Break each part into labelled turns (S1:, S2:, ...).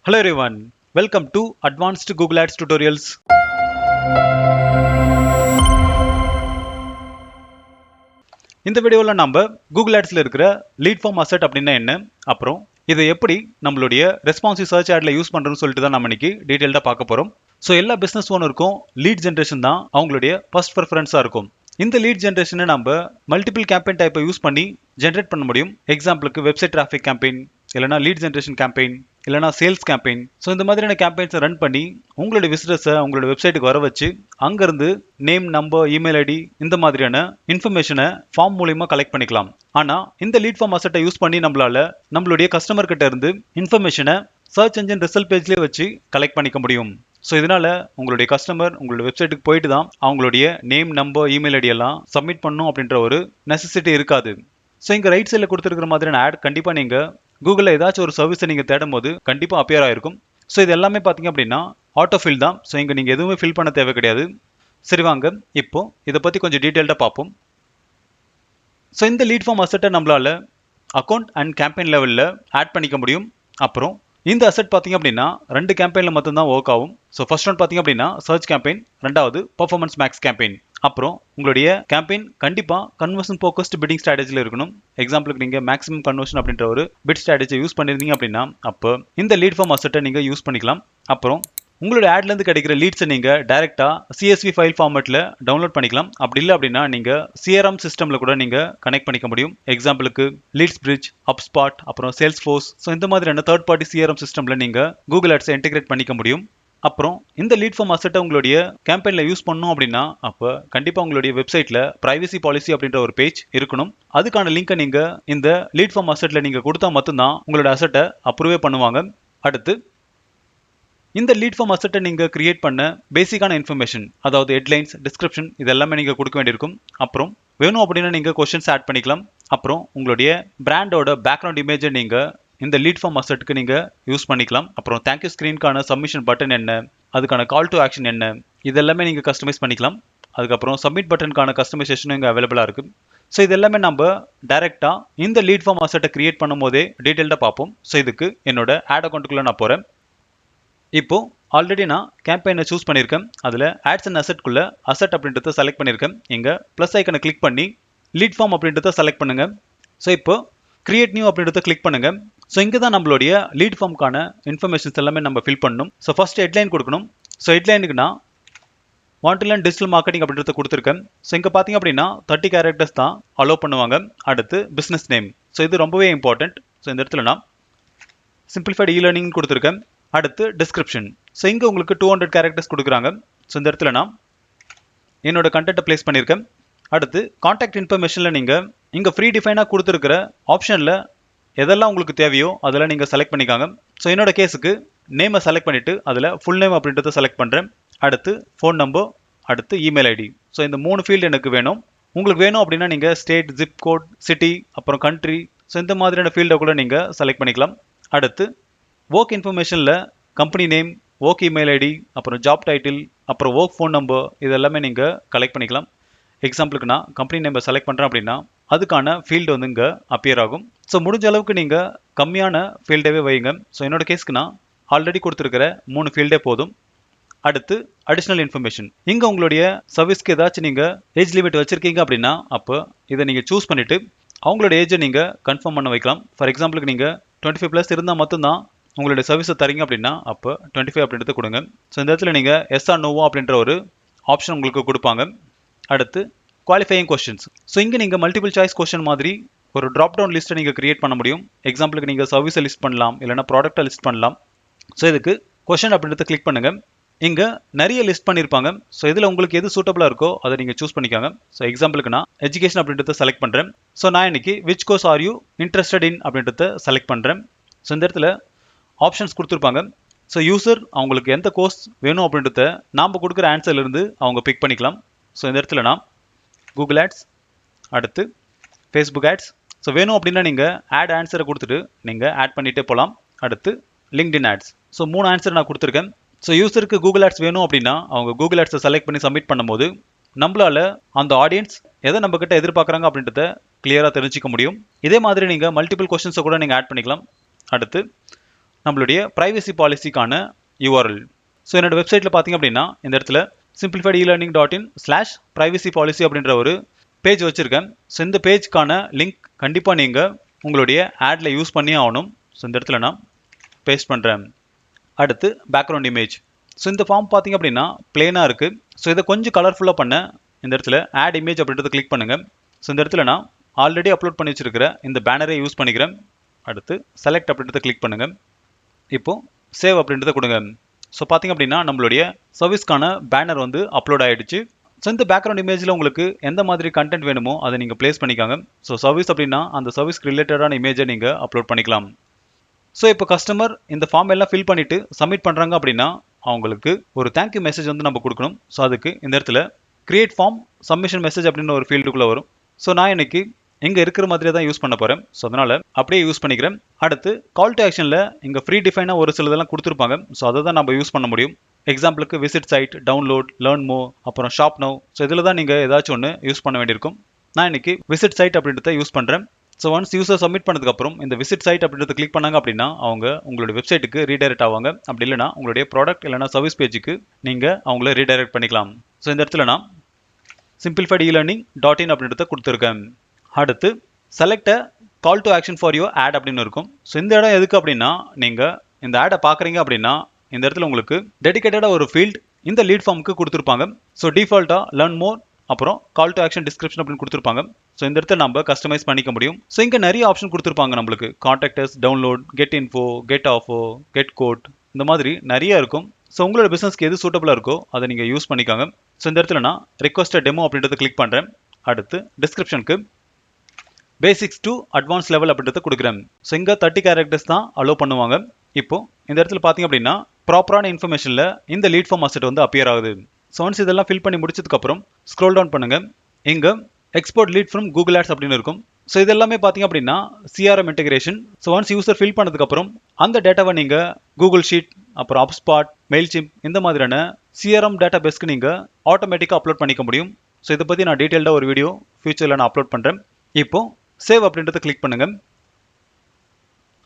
S1: Hello everyone, welcome to Advanced Google Ads Tutorials. இந்த வீடியோவில் நம்ம Google Adsல இருக்கிற லீட் ஃபார்ம் அசெட் அப்படின்னா என்ன, அப்புறம் இதை எப்படி நம்மளுடைய ரெஸ்பான்சிவ் சர்ச் ஆட்ல யூஸ் பண்றோம்னு சொல்லிட்டு தான் நம்ம இன்னைக்கு டீடைல்டா பார்க்க போறோம். ஸோ எல்லா பிசினஸ் ஓனருக்கும் லீட் ஜென்ரேஷன் தான் அவங்களுடைய ஃபர்ஸ்ட் ப்ரிஃபரன்ஸா இருக்கும். இந்த லீட் ஜென்ரேஷனை நம்ம மல்டிபிள் கேம்பெயின் டைப்பை யூஸ் பண்ணி ஜென்ரேட் பண்ண முடியும். எக்ஸாம்பிளுக்கு வெப்சைட் டிராஃபிக் கேம்பெயின், இல்லைனா லீட் ஜென்ரேஷன் கேம்பெயின், இல்லைனா சேல்ஸ் கேம்பெயின். ஸோ இந்த மாதிரியான கேம்பெயின்ஸை ரன் பண்ணி உங்களுடைய விசிட்டர்ஸை உங்களோட வெப்சைட்டுக்கு வர வச்சு அங்கிருந்து நேம், நம்பர், இமெயில் ஐடி இந்த மாதிரியான இன்ஃபர்மேஷனை ஃபார்ம் மூலியமா கலெக்ட் பண்ணிக்கலாம். ஆனா இந்த லீட் ஃபார்ம் அசெட்டை யூஸ் பண்ணி நம்மளுடைய கஸ்டமர் கிட்ட இருந்து இன்ஃபர்மேஷனை சர்ச் என்ஜின் ரிசல்ட் பேஜ்லேயே வச்சு கலெக்ட் பண்ணிக்க முடியும். ஸோ இதனால உங்களுடைய கஸ்டமர் உங்களோட வெப்சைட்டுக்கு போயிட்டு தான் அவங்களுடைய நேம், நம்பர், இமெயில் ஐடி எல்லாம் சப்மிட் பண்ணணும் அப்படின்ற ஒரு நெசசிட்டி இருக்காது. ஸோ இங்கே ரைட் சைடில் கொடுத்துருக்கிற மாதிரியான ஆட் கண்டிப்பாக நீங்கள் கூகுளில் ஏதாச்சும் ஒரு சர்வீஸை நீங்கள் தேடும் போது கண்டிப்பாக அப்பியர் ஆயிருக்கும். ஸோ இது எல்லாமே பார்த்தீங்க அப்படின்னா ஆட்டோ ஃபில் தான். ஸோ இங்கே நீங்கள் எதுவுமே ஃபில் பண்ண தேவை கிடையாது. சரி வாங்க இப்போ இதை பற்றி கொஞ்சம் டீட்டெயில்டாக பார்ப்போம். ஸோ இந்த லீட் ஃபார்ம் அசெட்டை நம்மளால அக்கௌண்ட் அண்ட் கேம்பெயின் லெவலில் ஆட் பண்ணிக்க முடியும். அப்புறம் இந்த அசெட் பார்த்தீங்க அப்படின்னா 2 கேம்பெயினில் மட்டும்தான் ஒர்க் ஆகும். ஸோ ஃபர்ஸ்ட் ஒன் பார்த்தீங்க அப்படின்னா சர்ச் கேம்பெயின், ரெண்டாவது பர்ஃபார்மன்ஸ் மேக்ஸ் கேம்பெயின். அப்புறம் உங்களுடைய கேம்பெயின் கண்டிப்பாக கன்வர்ஷன் ஃபோக்கஸ்டு பிட்டிங் ஸ்ட்ராட்டஜியில் இருக்கணும். எக்ஸாம்பிளுக்கு நீங்கள் மேக்ஸிமம் கன்வர்ஷன் அப்படின்ற ஒரு பிட் ஸ்ட்ராட்டஜி யூஸ் பண்ணியிருந்தீங்க அப்படின்னா அப்போ இந்த லீட் ஃபார்ம் அசெட்டை நீங்கள் யூஸ் பண்ணிக்கலாம். அப்புறம் உங்களோட ஆட்லேருந்து கிடைக்கிற லீட்ஸை நீங்கள் டைரெக்டாக CSV ஃபைல் ஃபார்மேட்டில் டவுன்லோட் பண்ணிக்கலாம். அப்படி இல்லை அப்படின்னா நீங்கள் CRM சிஸ்டமில் கூட நீங்கள் கனெக்ட் பண்ணிக்க முடியும். எக்ஸாம்பிளுக்கு லீட்ஸ் பிரிட்ஜ், அப்ஸ்பாட், அப்புறம் சேல்ஸ் ஃபோர்ஸ். ஸோ இந்த மாதிரியான தேர்ட் பார்ட்டி CRM சிஸ்டமில் நீங்கள் கூகுள் ஆட்ஸை இன்டிகிரேட் பண்ணிக்க முடியும். அப்புறம் இந்த லீட் ஃபார்ம் அசெட்டை உங்களுடைய கேம்பெயினில் யூஸ் பண்ணணும் அப்படின்னா அப்போ கண்டிப்பாக உங்களுடைய வெப்சைட்டில் ப்ரைவசி பாலிசி அப்படின்ற ஒரு பேஜ் இருக்கணும். அதுக்கான லிங்கை நீங்கள் இந்த லீட் ஃபார்ம் அசெட்டில் நீங்கள் கொடுத்தா மட்டும்தான் உங்களோட அசெட்டை அப்ரூவே பண்ணுவாங்க. அடுத்து இந்த லீட் ஃபார்ம் அசெட்டை நீங்கள் கிரியேட் பண்ண பேசிக்கான இன்ஃபர்மேஷன், அதாவது ஹெட்லைன்ஸ், டிஸ்கிரிப்ஷன், இது எல்லாமே நீங்கள் கொடுக்க வேண்டியிருக்கும். அப்புறம் வேணும் அப்படின்னா நீங்கள் கொஸ்டின்ஸ் ஆட் பண்ணிக்கலாம். அப்புறம் உங்களுடைய பிராண்டோட பேக்ரவுண்ட் இமேஜை நீங்கள் இந்த லீட் ஃபார்ம் அசெட்டுக்கு நீங்கள் யூஸ் பண்ணிக்கலாம். அப்புறம் தேங்க்யூ ஸ்க்ரீனுக்கான சப்மிஷன் பட்டன் என்ன, அதுக்கான கால் டு ஆக்ஷன் என்ன, இதெல்லாமே நீங்கள் கஸ்டமைஸ் பண்ணிக்கலாம். அதுக்கப்புறம் சப்மிட் பட்டனுக்கான கஸ்டமைசேஷனும் இங்கே அவைலபிளாக இருக்குது. ஸோ இது எல்லாமே நம்ம டைரெக்டாக இந்த லீட் ஃபார்ம் அசெட்டை கிரியேட் பண்ணும் போதே டீட்டெயில்டாக பார்ப்போம். ஸோ இதுக்கு என்னோட ஆட் அக்கௌண்ட்டுக்குள்ளே நான் போகிறேன். இப்போ ஆல்ரெடி நான் கேம்பெயினை சூஸ் பண்ணியிருக்கேன். அதில் ஆட்ஸ் அண்ட் அசெட்குள்ளே அசெட் அப்படின்றத செலக்ட் பண்ணியிருக்கேன். இங்கே ப்ளஸ் ஐக்கனை கிளிக் பண்ணி லீட் ஃபார்ம் அப்படின்றத செலக்ட் பண்ணுங்கள். ஸோ இப்போ கிரியேட் நியூ அப்படின்றத கிளிக் பண்ணுங்கள். ஸோ இங்கே தான் நம்மளுடைய லீட் ஃபார்முக்கான இன்ஃபர்மேஷன்ஸ் எல்லாமே நம்ம ஃபில் பண்ணணும். ஸோ ஃபர்ஸ்ட் ஹெட்லைன் கொடுக்கணும். ஸோ ஹெட்லைனுக்கு நான் want to learn digital marketing அப்படின்றத கொடுத்துருக்கேன். ஸோ இங்கே பார்த்தீங்க அப்படின்னா 30 கேரக்டர்ஸ் தான் அலோவ் பண்ணுவாங்க. அடுத்து பிஸ்னஸ் நேம். ஸோ இது ரொம்பவே இம்பார்ட்டன்ட். ஸோ இந்த இடத்துல நான் சிம்பிளிஃபைடு இ-லேர்னிங் கொடுத்துருக்கேன். அடுத்து டிஸ்கிரிப்ஷன். ஸோ இங்கே உங்களுக்கு 200 கேரக்டர்ஸ் கொடுக்குறாங்க. ஸோ இந்த இடத்துல நான் என்னோட கண்டென்ட்டை பிளேஸ் பண்ணியிருக்கேன். அடுத்து கான்டாக்ட் இன்ஃபர்மேஷனில் நீங்கள் இங்கே ஃப்ரீ டிஃபைனாக கொடுத்துருக்கிற ஆப்ஷனில் எதெல்லாம் உங்களுக்கு தேவையோ அதெல்லாம் நீங்கள் செலக்ட் பண்ணிக்காங்க. ஸோ என்னோட கேஸுக்கு நேமை செலக்ட் பண்ணிவிட்டு அதில் ஃபுல் நேம் அப்படின்றத செலக்ட் பண்ணுறேன். அடுத்து ஃபோன் நம்பர், அடுத்து இமெயில் ஐடி. ஸோ இந்த 3 ஃபீல்டு எனக்கு வேணும். உங்களுக்கு வேணும் அப்படின்னா நீங்கள் ஸ்டேட், ஜிப் கோட், சிட்டி, அப்புறம் கண்ட்ரி, ஸோ இந்த மாதிரியான ஃபீல்டை கூட நீங்கள் செலக்ட் பண்ணிக்கலாம். அடுத்து ஒர்க் இன்ஃபர்மேஷனில் company name, work email ID, அப்புறம் ஜாப் டைட்டில், அப்புறம் ஒர்க் ஃபோன் நம்பர், இது எல்லாமே நீங்கள் கலெக்ட் பண்ணிக்கலாம். எக்ஸாம்பிளுக்கு நான் கம்பெனி நேமை செலக்ட் பண்ணுறேன் அப்படின்னா அதுக்கான ஃபீல்டு வந்து இங்கே அப்பியர் ஆகும். ஸோ முடிஞ்ச அளவுக்கு நீங்கள் கம்மியான ஃபீல்டவே வைங்க. ஸோ என்னோட கேஸ்க்கு நான் ஆல்ரெடி கொடுத்துருக்கிற 3 ஃபீல்டே போதும். அடுத்து அடிஷ்னல் இன்ஃபர்மேஷன். இங்கே உங்களுடைய சர்வீஸ்க்கு ஏதாச்சும் நீங்கள் ஏஜ் லிமிட் வச்சுருக்கீங்க அப்படின்னா அப்போ இதை நீங்கள் சூஸ் பண்ணிவிட்டு அவங்களோட ஏஜை நீங்கள் கன்ஃபார்ம் பண்ண வைக்கலாம். ஃபார் எக்ஸாம்பிளுக்கு நீங்கள் 25+ இருந்தால் மட்டும்தான் உங்களுடைய சர்வீஸை தரீங்க அப்படின்னா அப்போ 25 அப்படின்றத கொடுங்க. ஸோ இந்த இடத்துல நீங்கள் எஸ் ஆர் நோவா அப்படின்ற ஒரு ஆப்ஷன் உங்களுக்கு கொடுப்பாங்க. அடுத்து குவாலிஃபையிங் கொஸ்டின்ஸ். ஸோ இங்கே நீங்கள் மல்டிபிள் சாய்ஸ் கொஸ்டின் மாதிரி ஒரு ட்ராப் டவுன் லிஸ்ட்டை நீங்கள் கிரியேட் பண்ண முடியும். எக்ஸாம்பிளுக்கு நீங்கள் சர்வீஸை லிஸ்ட் பண்ணலாம், இல்லைனா ப்ராடக்ட்டை லிஸ்ட் பண்ணலாம். ஸோ இதுக்கு கொஸ்டின் அப்படின்றத கிளிக் பண்ணுங்கள். இங்கே நிறைய லிஸ்ட் பண்ணியிருப்பாங்க. ஸோ இதில் உங்களுக்கு எது சூட்டபிளாக இருக்கோ அதை நீங்கள் சூஸ் பண்ணிக்காங்க. ஸோ எக்ஸாம்பிளுக்கு நான் எஜுகேஷன் அப்படின்றத செலக்ட் பண்ணுறேன். ஸோ நான் இன்னைக்கு which course are you interested in அப்படின்றத செலக்ட் பண்ணுறேன். ஸோ இந்த இடத்துல ஆப்ஷன்ஸ் கொடுத்துருப்பாங்க. ஸோ யூசர் அவங்களுக்கு எந்த கோர்ஸ் வேணும் அப்படின்றத நாம் கொடுக்குற ஆன்சர்லேருந்து அவங்க பிக் பண்ணிக்கலாம். ஸோ இந்த இடத்துல நான் கூகுள் ஆட்ஸ், அடுத்து ஃபேஸ்புக் ஆட்ஸ். ஸோ வேணும் அப்படின்னா நீங்கள் ஆட் ஆன்சரை கொடுத்துட்டு நீங்கள் ஆட் பண்ணிகிட்டே போகலாம். அடுத்து லிங்க்டின் ஆட்ஸ். ஸோ 3 ஆன்சர் நான் கொடுத்துருக்கேன். ஸோ யூசருக்கு கூகுள் ஆட்ஸ் வேணும் அப்படின்னா அவங்க கூகுள் ஆட்ஸை செலக்ட் பண்ணி சப்மிட் பண்ணும்போது நம்மளால அந்த ஆடியன்ஸ் எதை நம்ம கிட்ட எதிர்பார்க்குறாங்க அப்படின்றத கிளியராக தெரிஞ்சிக்க முடியும். இதே மாதிரி நீங்கள் மல்டிபிள் கொஸ்டின்ஸை கூட நீங்கள் ஆட் பண்ணிக்கலாம். அடுத்து நம்மளுடைய ப்ரைவசி பாலிசிக்கான URL. ஸோ என்னோட வெப்சைட்டில் பார்த்தீங்க அப்படின்னா இந்த இடத்துல simplifiedeelearning.in/privacy policy அப்படின்ற ஒரு பேஜ் வச்சுருக்கேன். ஸோ இந்த பேஜ்க்கான லிங்க் கண்டிப்பாக நீங்கள் உங்களுடைய ஆடில் யூஸ் பண்ணி ஆகணும். ஸோ இந்த இடத்துல நான் பேஸ்ட் பண்ணுறேன். அடுத்து பேக்ரவுண்ட் இமேஜ். ஸோ இந்த ஃபார்ம் பார்த்தீங்க அப்படின்னா பிளேனாக இருக்குது. ஸோ இதை கொஞ்சம் கலர்ஃபுல்லாக பண்ண இந்த இடத்துல ஆட் இமேஜ் அப்படின்றத கிளிக் பண்ணுங்கள். ஸோ இந்த இடத்துல நான் ஆல்ரெடி அப்லோட் பண்ணி வச்சிருக்கிற இந்த பேனரை யூஸ் பண்ணிக்கிறேன். அடுத்து செலக்ட் அப்படின்றத கிளிக் பண்ணுங்கள். இப்போது சேவ் அப்படின்றத கொடுங்க. ஸோ பார்த்தீங்க அப்படின்னா நம்மளுடைய சர்வீஸ்க்கான பேனர் வந்து அப்லோட் ஆகிடுச்சு. ஸோ இந்த பேக்ரவுண்ட் இமேஜில் உங்களுக்கு எந்த மாதிரி கண்டென்ட் வேணுமோ அதை நீங்கள் ப்ளேஸ் பண்ணிக்காங்க. ஸோ சர்வீஸ் அப்படின்னா அந்த சர்வீஸ்க்கு ரிலேட்டடான இமேஜை நீங்கள் அப்லோட் பண்ணிக்கலாம். ஸோ இப்போ கஸ்டமர் இந்த ஃபார்ம் எல்லாம் ஃபில் பண்ணிவிட்டு சப்மிட் பண்ணுறாங்க அப்படின்னா அவங்களுக்கு ஒரு தேங்க்யூ மெசேஜ் வந்து நம்ம கொடுக்கணும். ஸோ அதுக்கு இந்த இடத்துல கிரியேட் ஃபார்ம் சப்மிஷன் மெசேஜ் அப்படின்னு ஒரு ஃபீல்டுக்குள்ளே வரும். ஸோ நான் இன்னைக்கு இங்கே இருக்கிற மாதிரியே தான் யூஸ் பண்ண போகிறேன். ஸோ அதனால் அப்படியே யூஸ் பண்ணிக்கிறேன். அடுத்து கால் டு ஆக்ஷனில் இங்கே ஃப்ரீ டிஃபைனாக ஒரு சிலதெல்லாம் கொடுத்துருப்பாங்க. ஸோ அதை தான் நம்ம யூஸ் பண்ண முடியும். எக்ஸாம்பிளுக்கு விசிட் சைட், டவுன்லோட், லேர்ன் மோ, அப்புறம் ஷாப் நவ். ஸோ இதில் தான் நீங்கள் ஏதாச்சும் ஒன்று யூஸ் பண்ண வேண்டியிருக்கும். நான் இன்னைக்கு விசிட் சைட் அப்படின்றத யூஸ் பண்ணுறேன். ஸோ ஒன்ஸ் யூசர் சப்மிட் பண்ணதுக்கப்புறம் இந்த விசிட் சைட் அப்படின்றத கிளிக் பண்ணாங்க அப்படின்னா அவங்க உங்களுடைய வெப்சைட்டுக்கு ரீடைரக்ட் ஆவாங்க. அப்படி இல்லைனா உங்களுடைய ப்ராடக்ட் இல்லைனா சர்வீஸ் பேஜுக்கு நீங்கள் அவங்கள ரீடைரக்ட் பண்ணிக்கலாம். ஸோ இந்த இடத்துல நான் simplifiedeelearning.in அப்படின்றத கொடுத்துருக்கேன். அடுத்து select call to action for your ad அப்படின்னு இருக்கும். ஸோ இந்த இடம் எதுக்கு அப்படின்னா நீங்கள் இந்த ஆடை பார்க்குறீங்க அப்படின்னா இந்த இடத்துல உங்களுக்கு டெடிகேட்டடாக ஒரு ஃபீல்ட் இந்த லீட் ஃபார்முக்கு கொடுத்துருப்பாங்க. ஸோ டிஃபால்ட்டாக லேர்ன் மோர், அப்புறம் கால் டு ஆக்ஷன் டிஸ்கிரிப்ஷன் அப்படின்னு கொடுத்துருப்பாங்க. ஸோ இந்த இடத்துல நம்ம கஸ்டமைஸ் பண்ணிக்க முடியும். ஸோ இங்கே நிறைய ஆப்ஷன் கொடுத்துருப்பாங்க நம்மளுக்கு. Contacts, download, get info, get ஆஃபோ, கெட் கோட், இந்த மாதிரி நிறைய இருக்கும். ஸோ உங்களோட பிஸ்னஸ்க்கு எது சூட்டபுளாக இருக்கோ அதை நீங்கள் யூஸ் பண்ணிக்காங்க. ஸோ இந்த இடத்துல நான் ரிக்வஸ்ட் டெமோ அப்படின்றத கிளிக் பண்ணுறேன். அடுத்து டிஸ்கிரிப்ஷனுக்கு பேசிக்ஸ் டு அட்வான்ஸ் லெவல் அப்படின்றத கொடுக்குறேன். ஸோ இங்கே 30 கேரக்டர்ஸ் தான் அலோவ் பண்ணுவாங்க. இப்போ இந்த இடத்துல பார்த்தீங்க அப்படின்னா ப்ராப்பரான இன்ஃபர்மேஷனில் இந்த லீட் ஃபார்ம் அசெட் வந்து அப்பியர் ஆகுது. ஸோ ஒன்ஸ் இதெல்லாம் ஃபில் பண்ணி முடிச்சதுக்கப்புறம் ஸ்க்ரோல் டவுன் பண்ணுங்கள். இங்கே export lead from Google ads அப்படின்னு இருக்கும். ஸோ இது எல்லாமே பார்த்தீங்க அப்படின்னா CRM integration. So once user fill பண்ணதுக்கப்புறம் அந்த டேட்டாவை நீங்கள் கூகுள் ஷீட், அப்புறம் அப்ஸ்பாட், மெயில்சிம்ப் இந்த மாதிரியான CRM டேட்டா பேஸ்க்கு நீங்கள் ஆட்டோமேட்டிக்காக அப்லோட் பண்ணிக்க முடியும். ஸோ இதை பற்றி நான் டீட்டெயில்டாக ஒரு வீடியோ ஃபியூச்சரில் நான் அப்லோட் பண்ணுறேன். இப்போது சேவ் அப்படின்றத கிளிக் பண்ணுங்கள்.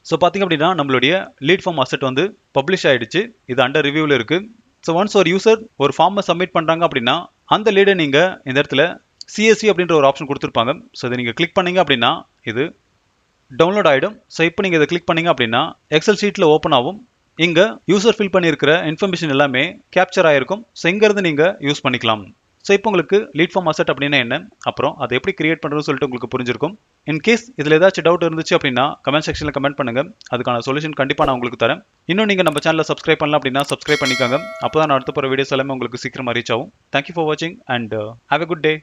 S1: ஸோ பார்த்தீங்க அப்படின்னா நம்மளுடைய லீட் ஃபார்ம் அசெட் வந்து பப்ளிஷ் ஆகிடுச்சு. இது அண்டர் ரிவ்யூவில் இருக்குது. ஸோ ஒன்ஸ் ஒரு யூசர் ஒரு ஃபார்மை சப்மிட் பண்ணுறாங்க அப்படின்னா அந்த லீடை நீங்கள் இந்த இடத்துல CSV அப்படின்ற ஒரு ஆப்ஷன் கொடுத்துருப்பாங்க. ஸோ இதை நீங்கள் கிளிக் பண்ணீங்க அப்படின்னா இது டவுன்லோட் ஆகிடும். ஸோ இப்போ நீங்கள் இதை கிளிக் பண்ணீங்க அப்படின்னா எக்ஸல் ஷீட்டில் ஓப்பன் ஆகும். இங்கே யூசர் ஃபில் பண்ணியிருக்கிற இன்ஃபர்மேஷன் எல்லாமே கேப்சர் ஆகிருக்கும். ஸோ இங்கேருந்து நீங்கள் யூஸ் பண்ணிக்கலாம். ஸோ இப்போ உங்களுக்கு லீட் ஃபார்ம் அசெட் அப்படின்னா என்ன, அப்புறம் அதை எப்படி கிரியேட் பண்ணுறதுன்னு சொல்லிட்டு உங்களுக்கு புரிஞ்சிருக்கும். இன்கேஸ் இதில் ஏதாச்சும் டவுட் இருந்துச்சு அப்படின்னா கமெண்ட் செக்ஷனில் கமெண்ட் பண்ணுங்கள். அதுக்கான சொல்யூஷன் கண்டிப்பாக நான் உங்களுக்கு தரேன். இன்னும் நீங்கள் நம்ம சேனலில் சப்ஸ்கிரைப் பண்ணலாம் அப்படின்னா சப்ஸ்கிரைப் பண்ணிக்கோங்க. அப்போ தான் நான் அடுத்த போகிற வீடியோஸ் எல்லாமே உங்களுக்கு சீக்கிரமாக ரீச் ஆகும். தேங்க்யூ ஃபார் வாட்சிங் and have a good day.